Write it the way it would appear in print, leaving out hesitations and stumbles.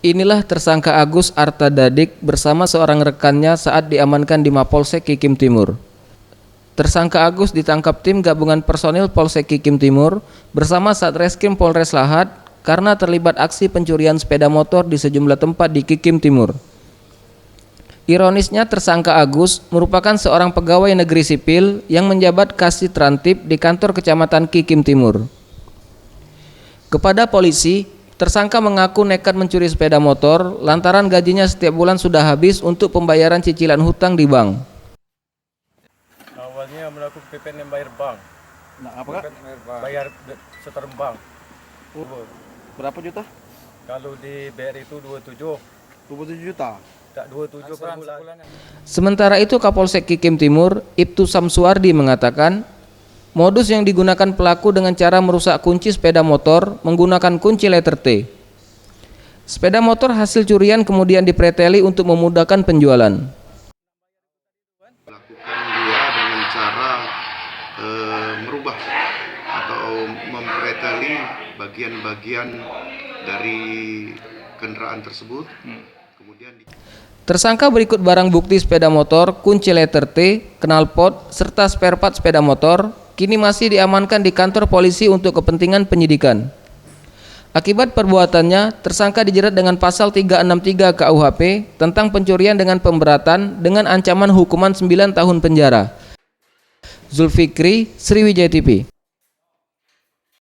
Inilah tersangka Agus Artadadik bersama seorang rekannya saat diamankan di Mapolsek Kikim Timur. Tersangka Agus ditangkap tim gabungan personil Polsek Kikim Timur bersama Satreskrim Polres Lahat karena terlibat aksi pencurian sepeda motor di sejumlah tempat di Kikim Timur. Ironisnya, tersangka Agus merupakan seorang pegawai negeri sipil yang menjabat Kasih-Trantip di kantor Kecamatan Kikim Timur. Kepada polisi, tersangka mengaku nekat mencuri sepeda motor lantaran gajinya setiap bulan sudah habis untuk pembayaran cicilan hutang di bank. Awalnya melakukan PPN yang bayar bank. Nah, apakah Bayar setoran bank. berapa juta? Kalau di BRI itu 27. 27 juta. Tak 27 per bulan. Sementara itu, Kapolsek Kikim Timur, Ibtu Samsuardi mengatakan, modus yang digunakan pelaku dengan cara merusak kunci sepeda motor menggunakan kunci letter T. Sepeda motor hasil curian kemudian dipreteli untuk memudahkan penjualan. Melakukan dia dengan cara merubah atau mempreteli bagian-bagian dari kendaraan tersebut. Kemudian Tersangka berikut barang bukti sepeda motor, kunci letter T, knalpot, serta spare part sepeda motor kini masih diamankan di kantor polisi untuk kepentingan penyidikan. Akibat perbuatannya, tersangka dijerat dengan pasal 363 KUHP tentang pencurian dengan pemberatan dengan ancaman hukuman 9 tahun penjara. Zulfikri, Sriwijaya TV.